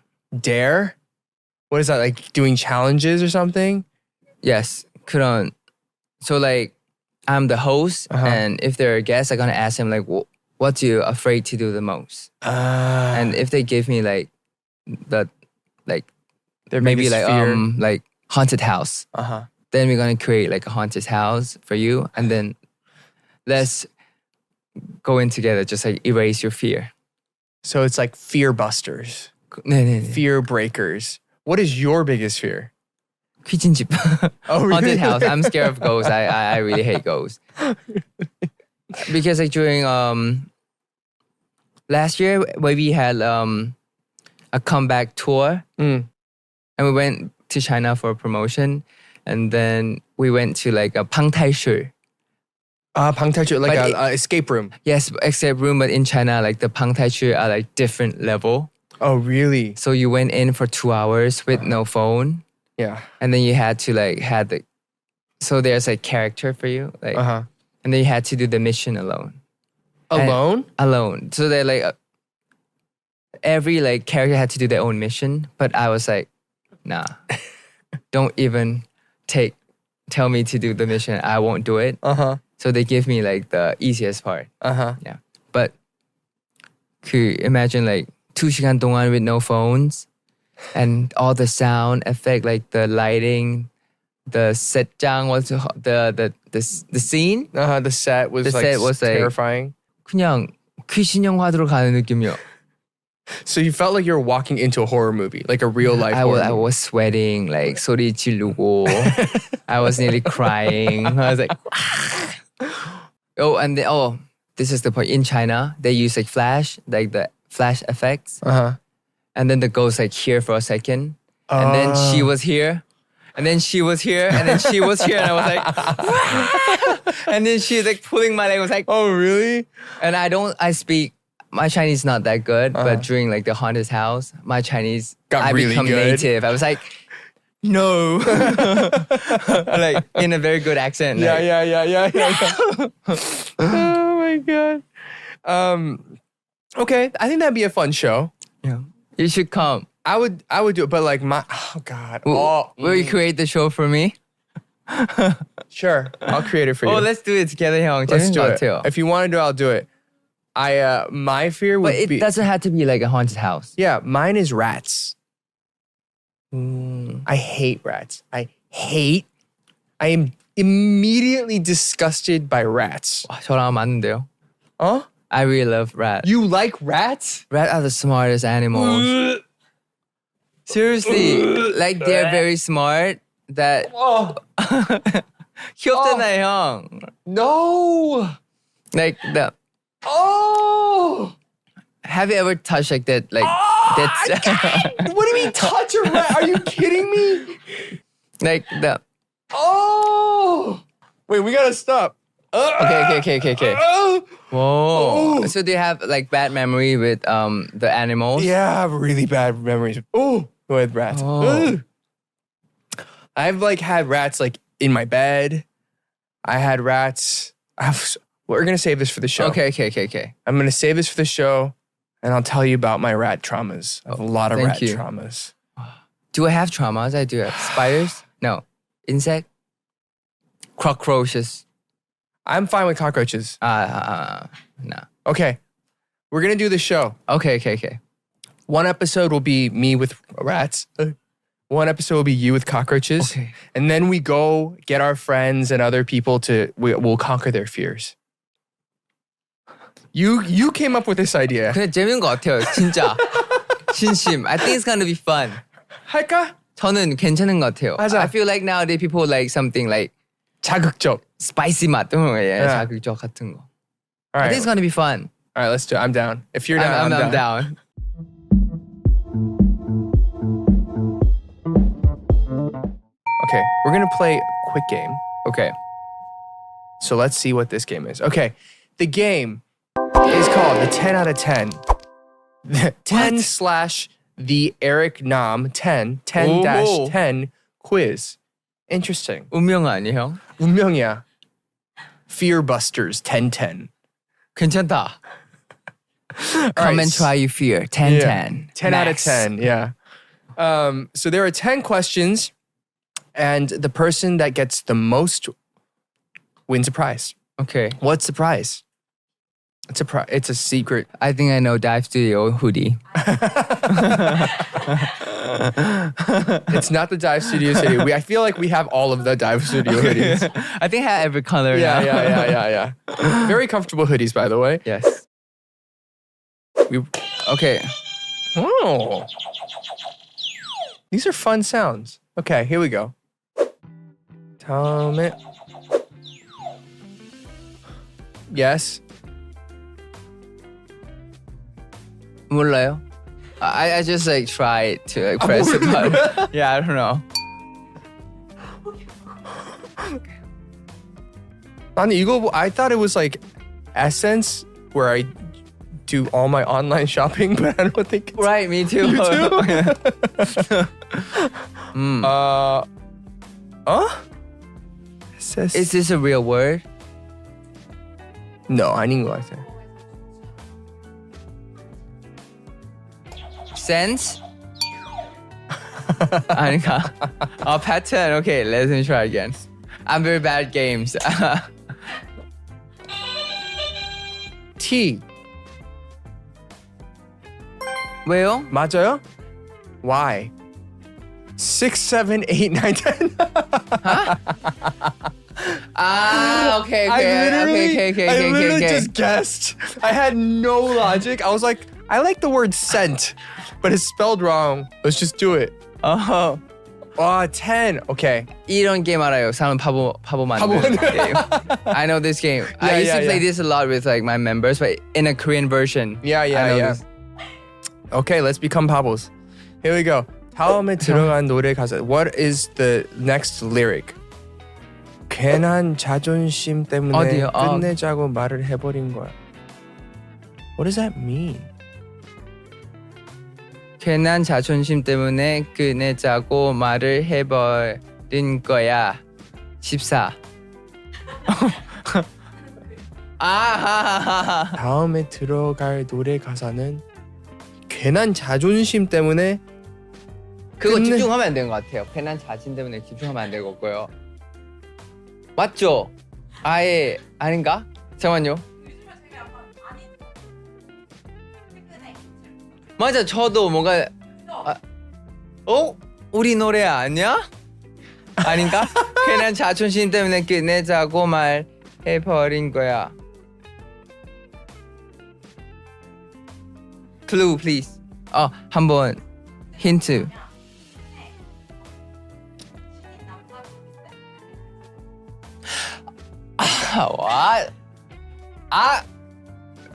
What is that, like doing challenges or something? Yes. 그런. So like, I'm the host, and if they're a guest, I'm gonna ask them like, what you afraid to do the most? And if they give me like their maybe like fear. Like haunted house, then we're gonna create like a haunted house for you, and then let's go in together, just like erase your fear. So it's like fear busters, fear breakers. What is your biggest fear? 귀신집. Oh, really? Haunted house. I'm scared of ghosts. I really hate ghosts. Because like during last year, WayV had a comeback tour, and we went to China for a promotion, and then we went to like a 방탈출. 방탈출, like a escape room. Yes, escape room, but in China, like the 방탈출 are like different level. Oh, really? So you went in for 2 hours with no phone. Yeah. And then you had to like so there's a character for you. Like, and then you had to do the mission alone. Alone. So they're like, every like character had to do their own mission. But I was like, nah, don't even tell me to do the mission. I won't do it. So they give me like the easiest part. Yeah. But imagine like 2시간 동안 with no phones. And all the sound effect, like the lighting, the set장, the scene. The set was terrifying. 그냥 귀신 영화로 가는 느낌이요. So you felt like you were walking into a horror movie, like a real life horror movie. I was sweating, like 소리 지르고. I was nearly crying. I was like, this is the point. In China, they use like flash, like the flash effects. And then the ghost like here for a second. And then she was here. And then she was here. And then she was here. And I was like, and then she's like pulling my leg. I was like, oh, really? And I my Chinese is not that good, but during like the haunted house, my Chinese Got I really become good. native. I was like, no, like in a very good accent. Like, Yeah. Oh my god. Okay, I think that'd be a fun show. yeah. You should come. I would do it, but like oh god. Will you create the show for me? Sure, I'll create it for you. Oh, let's do it together, 형. Let's 재밌는 do 것 it. 같아요. If you want to do it, I'll do it. My fear would But it be doesn't have to be like a haunted house. yeah. Mine is rats. I hate rats. I am immediately disgusted by rats. 와, 저랑 맞는데요. Huh? I really love rats. You like rats? Rats are the smartest animals. Seriously, like they're very smart. That Oh 귀엽잖아요, 형. no! Like the. Oh! Have you ever touched like that? Like that's What do you mean touch a rat? Are you kidding me? like the. Oh! Wait, we gotta stop. Okay. Oh! Whoa. Oh. So do you have like bad memory with the animals? Yeah, I have really bad memories. Oh, with rats. Oh. Ugh. I've like had rats like in my bed. I had rats. We're gonna save this for the show. Okay. I'm gonna save this for the show, and I'll tell you about my rat traumas. I have a lot of thank rat you. traumas. Do I have traumas? I do have spiders. No, insect, cockroaches. I'm fine with cockroaches. No. Okay, we're gonna do the show. Okay. One episode will be me with rats. One episode will be you with cockroaches. Okay. And then we go get our friends and other people we'll conquer their fears. You came up with this idea. 근데 재밌는 것 같아요, 진짜. 진심. I think it's gonna be fun. 할까? 저는 괜찮은 것 같아요. 맞아. I feel like nowadays people like something like 자극적. spicy 맛 그런 거, Yeah. 자극적 같은 거. All I right. think it's gonna be fun. All right, let's do it. I'm down. If you're down, I'm down. Okay, we're going to play a quick game. Okay. So let's see what this game is. Okay, the game is called the 10 out of 10. The 10 slash the Eric Nam 10 dash 10 quiz. Interesting. 운명 아니에요? 운명이야. Fearbusters 1010. 괜찮다. All Come right, and try your fear. 10. 10 out of Max. 10, yeah. So there are 10 questions, and the person that gets the most wins a prize. Okay. What's the prize? It's a secret. I think I know Dive Studio hoodie. It's not the Dive Studio hoodie. I feel like we have all of the Dive Studio hoodies. I think I have every color now. Yeah. Very comfortable hoodies, by the way. Yes. Okay. Oh. These are fun sounds. Okay, here we go. 다음에. Yes. 몰라요. I just like tried to like press the button. Yeah, I don't know. I thought it was like Essence where I do all my online shopping, but I don't think it's Right, me too. You too? Is this a real word? No, 아닌 것 같아. Sense? 아닌가? Pattern. Okay, let me try again. I'm very bad at games. T. 왜요? 맞아요? Y. 6, 7, 8, 9, 10. Okay. I literally Okay. just guessed. I had no logic. I was like, I like the word scent, but it's spelled wrong. Let's just do it. Oh. 10. Okay. 이런 게임 알아요. 사람 바보 만드는 게임. I know this game. I used to play this a lot with like my members, but in a Korean version. Yeah. This. Okay, let's become pabos. Here we go. 다음에 들어간 노래 가사. What is the next lyric? 괜한 자존심 때문에 어디요? 끝내자고 말을 해버린 거야. What does that mean? 괜한 자존심 때문에 끝내자고 말을 해버린 거야. 14. 아하하하. 다음에 들어갈 노래 가사는 괜한 자존심 때문에 그거 끝내- 집중하면 안 되는 것 같아요. 괜한 자신 때문에 집중하면 안 되고요. 맞죠? 아예 아닌가? 잠깐만요. 맞아, 저도 뭔가 우리 노래 아니야? 아닌가? 괜한 자존심 때문에 끝내자고 말해버린 거야. Clue, please. 한번 힌트.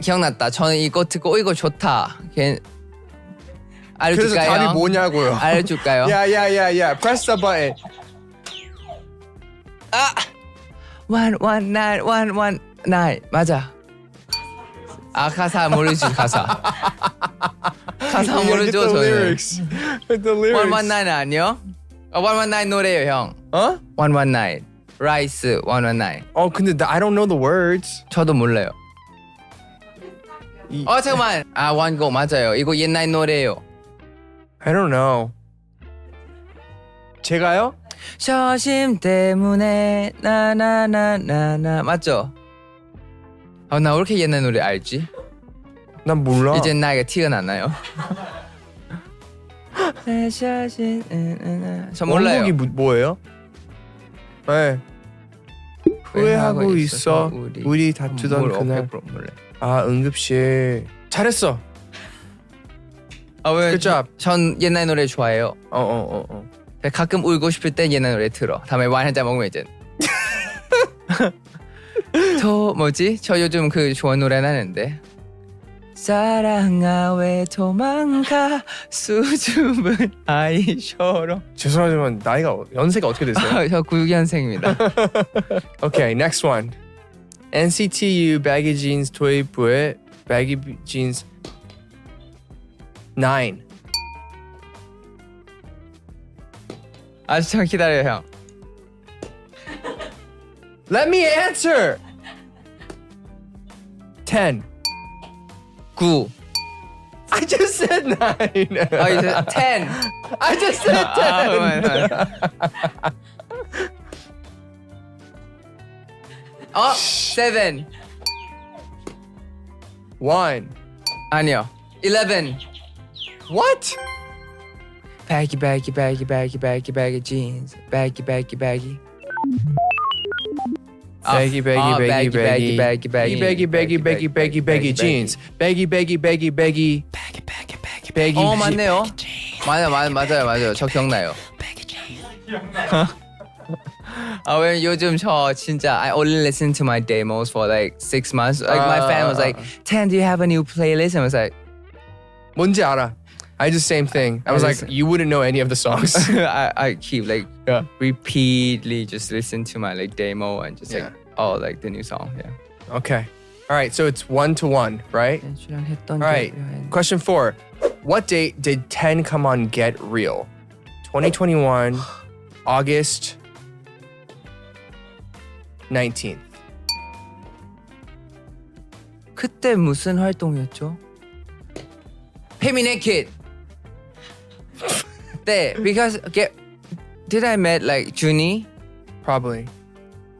기억났다. 저는 이거 듣고 이거 좋다. 그래서 알려줄까요? 답이 뭐냐고요? 알려줄까요? Yeah. Press the button. One night 맞아. 가사 모르지 가사. 가사 Get 모르죠 the 저는. lyrics. With the lyrics. One night 아니요? One night 노래요 형. 어? One night. Rice one night. 근데 I don't know the words. 저도 몰라요. 잠깐만. One go 맞아요. 이거 옛날 노래예요. I don't know. 제가요? 저심 때문에 나나나나나 맞죠? 나 왜 이렇게 옛날 노래 알지? 난 몰라. 이제 나이가 티가 나나요? 저 몰라요. 원곡이 뭐예요? 네. 후회하고 있어. 우리 다투던 그날. 몰라요. 응급실. 잘했어. 왜? Good job. 전 옛날 노래 좋아해요. 가끔 울고 싶을 땐 옛날 노래 들어. 다음에 와인 한잔 먹으면 이제. 저 요즘 그 좋은 노래 나는데. 사랑아 왜 도망가 수줍은 아이처럼. 죄송하지만 연세가 어떻게 되세요? 저 96년생입니다. Okay, next one. NCT U baggy jeans 도입부의 baggy jeans 9. 잠깐 기다려요 형. Let me answer. 10. 9. I just said 9. 이제 10. I just said 10. 7. 1. 아니요. 11. What? Baggy jeans. Baggy. Baggy jeans. Baggy. 맞네요. 맞아요. 저 기억나요. 왜냐면 요즘 저 진짜 I only listen to my demos for like 6 months. Like my fan was like, "Ten, do you have a new playlist?" And I was like, 뭔지 알아. I did the same thing. I was like, you wouldn't know any of the songs. I keep like repeatedly just listen to my like demo and just like like the new song. Yeah. Okay. All right. So it's 1-1, right? All right. Question 4. What date did 10 come on Get Real? 2021, August 19th. 그때 무슨 활동이었죠? 페미네킷. 네, because did I met like Junie? Probably.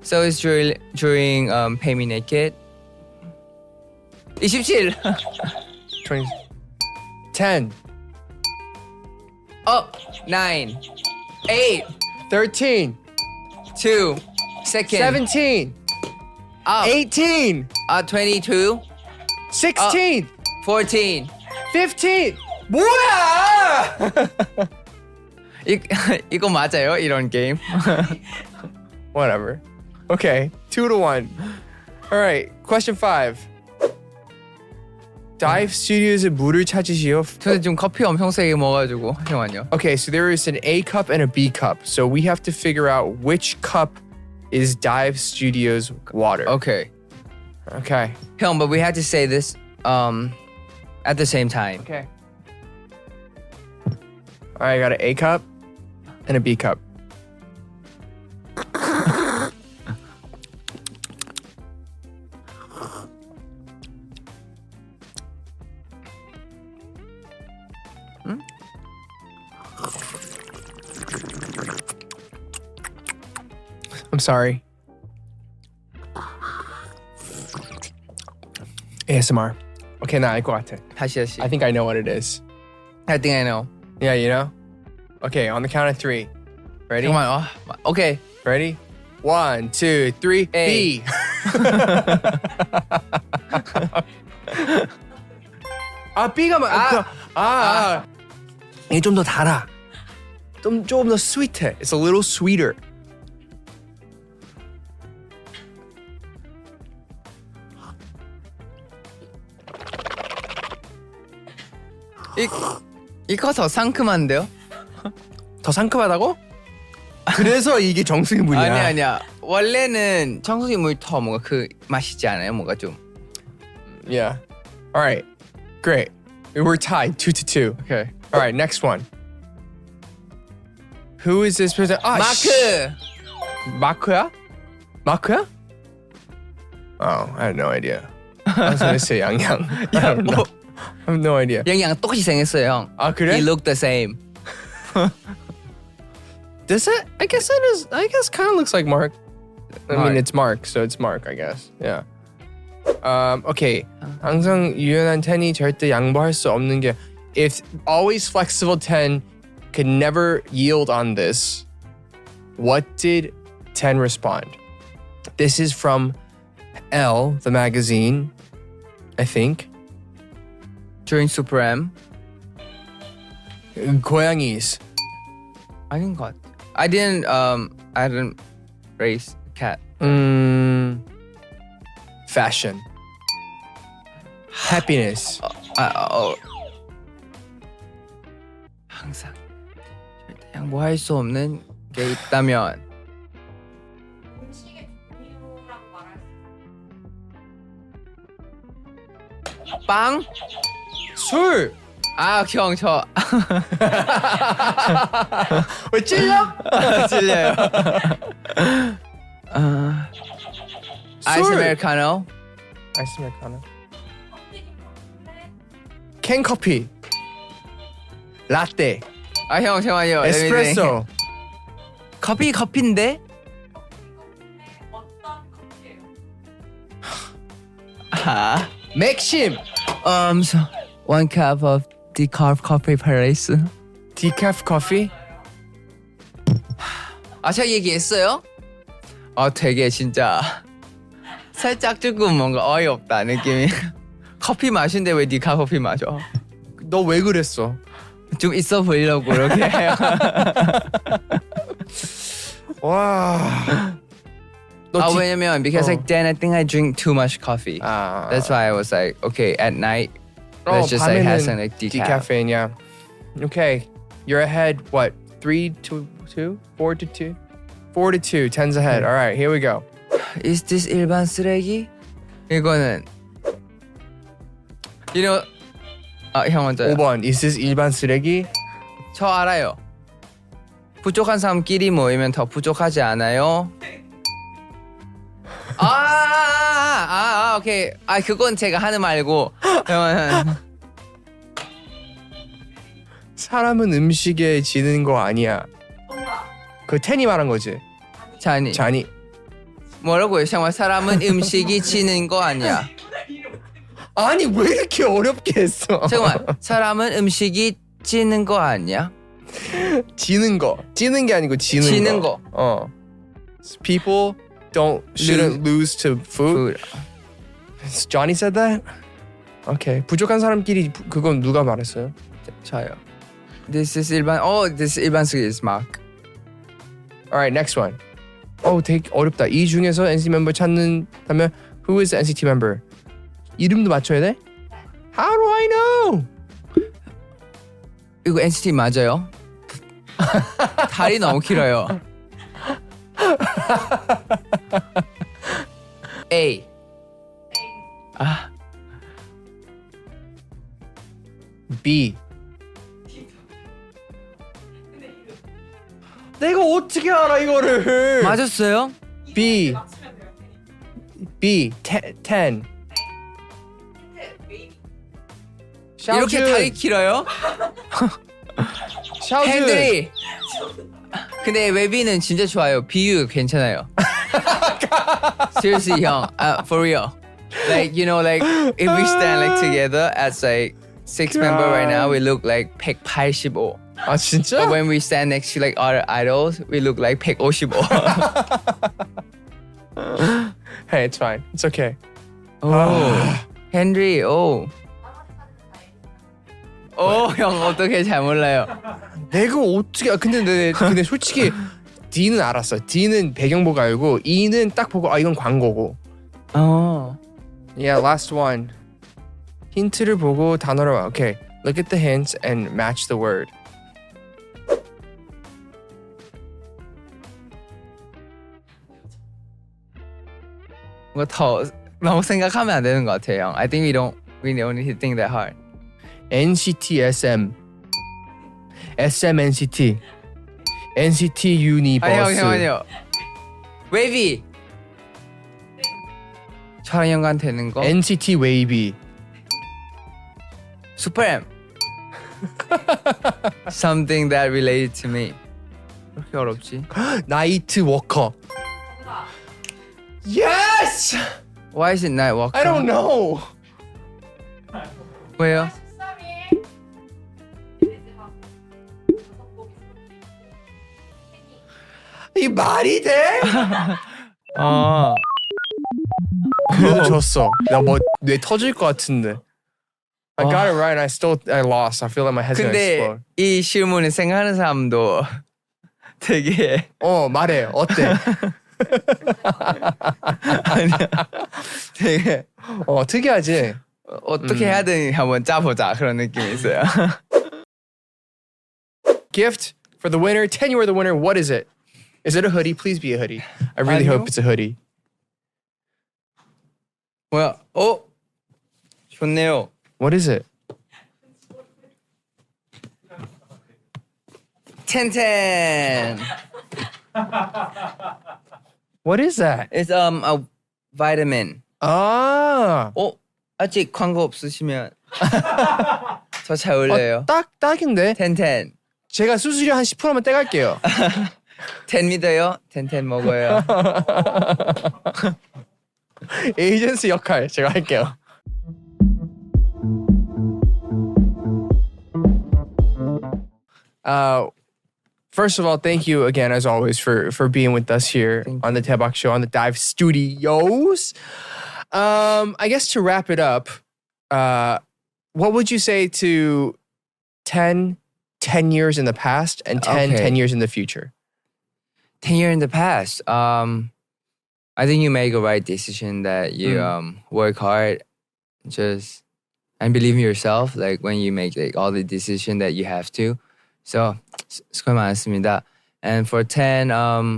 So it's during 페미네킷. 27. 20. 10. 9. 8. 13. 2. Second. 17. 18. 22. 16. 14. 15. 뭐야? 이거 맞아요? 이런 게임. Whatever. Okay. 2-1. All right. Question 5. Dive Studios의 물을 찾으시오. 근데 지금 커피 엄청 세게 먹어가지고 잠깐만요. Okay, so there is an A cup and a B cup. So we have to figure out which cup is Dive Studios water. Okay. Okay. 형, but we had to say this at the same time. Okay. All right, I got an A cup and a B cup. I'm sorry. ASMR. Okay, 나 알 것 같아. 다시. I think I know what it is. I think I know. Yeah, you know? Okay, on the count of 3. Ready? 잠깐만. Okay. Ready? 1, 2, 3. A. B. B가 이게 좀 더 달아. 좀 더 sweet해. It's a little sweeter. 이거 더 상큼한데요? 더 상큼하다고? 그래서 이게 정수기 물이야. 아니야. 원래는 정수기 물 더 뭔가 그 맛이지 않아요? 뭔가 좀. Yeah. All right. Great. We're tied 2-2. Okay. All right, next one. Who is this person? 마크. 마크야? 마크야? Oh, I had no idea. I was going to say 양양. I don't know. I have no idea. 양양 똑같이 생겼어요, 형. 아, 그래? He looked the same. Does it? I guess it is. I guess kind of looks like Mark. I mean, it's Mark, so it's Mark, I guess. Yeah. Okay. 항상 유연한 텐이 절대 양보할 수 없는 게 if always flexible 10 could never yield on this, what did 10 respond? This is from Elle, the magazine, I think. During Super M. 고양이's. 아닌 것 같아. I didn't raise a cat. Fashion. Happiness. 항상 절대 양보할 수 없는 게 있다면 음식의 종류라고 말할 수 빵? 술. 아, 형 저 왜 찔려? 찔려요. 아이스 술. 아메리카노. 아이스 아메리카노. 캔 커피. 라떼. 아, 형 잠깐만요. 에스프레소. 커피인데? 어떤 커피예요? 아. 맥심. So 1 cup of decaf coffee please. 디카프 커피. 아, 제가 얘기했어요? 되게 진짜 살짝 조금 뭔가 어이없다 느낌이. 커피 마신데 왜 디카 커피 마셔? 너 왜 그랬어? 좀 있어 보이려고 그렇게 해요. 와. 왜냐면 because like then I think I drink too much coffee. That's why I was like, okay, at night let's just like have some like decaf. Decaffeine, yeah. Okay, you're ahead. What? 3-2, 4-2, 4-2. 10's ahead. All right, here we go. Is this 일반 쓰레기? 이거는 you know. 형 먼저요. 5번. Is this 일반 쓰레기? 저 알아요. 부족한 사람끼리 모이면 더 부족하지 않아요? 오케이. 그건 제가 하는 말고. 사람은 음식에 지는 거 아니야. 정답. 그 텐이 말한 거지. 잔이. 뭐라고요? 정말 사람은 음식이 지는 거 아니야. 아니 왜 이렇게 어렵게 했어? 잠깐만. 사람은 음식이 지는 거 아니야? 지는 거. 찌는 게 아니고 지는 거. People shouldn't lose to food. Johnny said that? Okay. 부족한 사람끼리 그건 누가 말했어요? 저요. This is 일반. This 일반 쓰기 is Mark. Alright, next one. 되게 어렵다. 이 중에서 NCT 멤버 찾는다면 who is the NCT member? 이름도 맞춰야 돼? How do I know? 이거 NCT 맞아요? 다리 너무 길어요. A. B. 내가 어떻게 알아 이거를? 맞았어요? B. 맞추면 돼요. B. 10. 힌트 웨이비. 이렇게 다리 길어요? 샤오준. 핸들이. 근데 웨비는 진짜 좋아요. 비유 괜찮아요. Seriously, 형. For real. Like, you know, like, if we stand like together as like 6 member right now, we look like 185. 아 진짜? But when we stand next to like other idols, we look like 155. Hey, it's fine. It's okay. Oh, Henry, oh. 형 어떻게 잘 몰라요? 내가 어떻게 근데 솔직히 D는 알았어. D는 배경 보고 알고 E는 딱 보고 아 이건 광고고. Yeah, last one. 힌트를 보고 단어를 okay. Look at the hints and match the word. 뭔가 더 너무 생각하면 안 되는 것 같아요, 형. I think we don't need to think that hard. NCT SM. SM NCT. NCT Universe. 형요. WayV. 저랑 연관 되는 거. NCT WayV. Supreme. Something that related to me. 그렇게 어렵지? 나이트 워커. 정답. Yes! Why is it night walker? I don't know. 왜요? 13일 리리즈하고 6곡이 이 말이 돼? 아. 그래도 졌어. 나 뭐 뇌 터질 것 같은데. I got it right and I lost. I feel like my head's gonna 근데 explode. 이 질문을 생각하는 사람도 되게 말해. 어때? 아니야. 되게 특이하지? 어떻게 해야 되는지 한번 짜보자 그런 느낌이 있어요. Gift for the winner. 10, you are the winner. What is it? Is it a hoodie? Please be a hoodie. I really 아니요. hope it's a hoodie. 뭐야? 좋네요. What is it? 텐텐. What is that? It's a vitamin. 아, 아직 광고 없으시면 더 잘 어울려요. 딱인데. 텐텐. 제가 수수료 한 10%만 떼갈게요. 텐 믿어요? 텐텐 먹어요. 에이전시 역할 제가 할게요. First of all, thank you again, as always, for being with us here on the DAEBAK Show on the Dive Studios. I guess to wrap it up, what would you say to 10 years in the past and 10 years in the future? 10 years in the past, I think you make a right decision that you work hard, and believe in yourself. Like when you make like all the decision that you have to. So, 수고 많았습니다. And for 10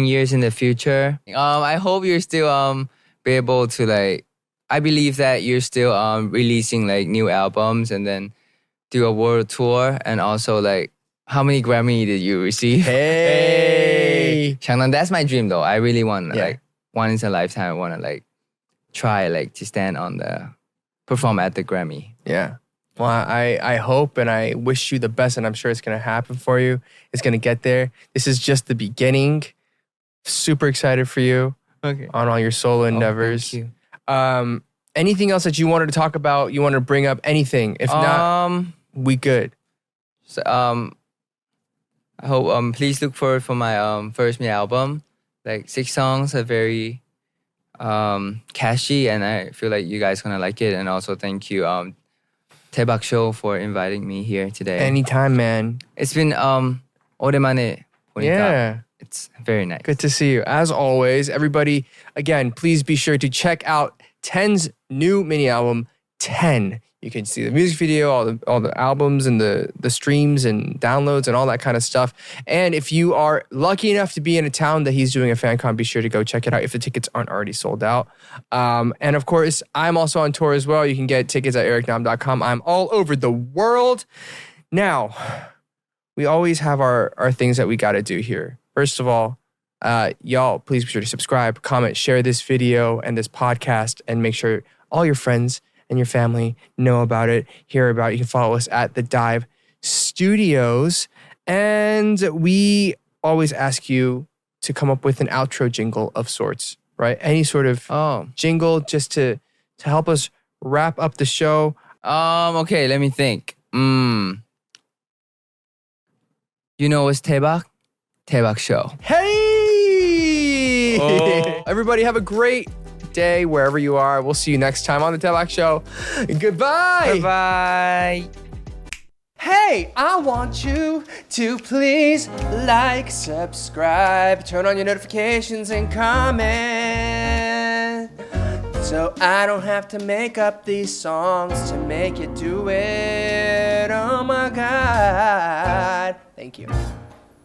years in the future, I hope you're still be able to like. I believe that you're still releasing like new albums and then do a world tour, and also like how many Grammy did you receive? Hey, 장난, that's my dream though. I really want like once in a lifetime. I want to like try like to stand on perform at the Grammy. Yeah. Well, I hope and I wish you the best, and I'm sure it's going to happen for you. It's going to get there. This is just the beginning. Super excited for you on all your solo endeavors. Thank you. Anything else that you wanted to talk about? You want to bring up anything? If not, we good. So, I hope please look forward for my first mini album. Like 6 songs are very catchy, and I feel like you guys gonna like it. And also thank you DAEBAK Show for inviting me here today. Anytime, man. It's been 오랜만에 보니까. Yeah. It's very nice. Good to see you. As always, everybody, again, please be sure to check out 10's new mini album, 10. You can see the music video, all the albums and the streams and downloads and all that kind of stuff. And if you are lucky enough to be in a town that he's doing a fan con, be sure to go check it out if the tickets aren't already sold out. And of course, I'm also on tour as well. You can get tickets at ericnam.com. I'm all over the world. Now, we always have our things that we got to do here. First of all, y'all, please be sure to subscribe, comment, share this video and this podcast, and make sure all your friends and your family know about it, hear about it. You can follow us at the Dive Studios. And we always ask you to come up with an outro jingle of sorts, right? Any sort of jingle just to help us wrap up the show. Okay, let me think. You know what's DAEBAK? DAEBAK Show. Hey! Oh. Everybody have a great day wherever you are. We'll see you next time on the DAEBAK Show. Goodbye. Bye-bye. Hey, I want you to please like, subscribe, turn on your notifications and comment, so I don't have to make up these songs to make you do it. Oh my God. Thank you.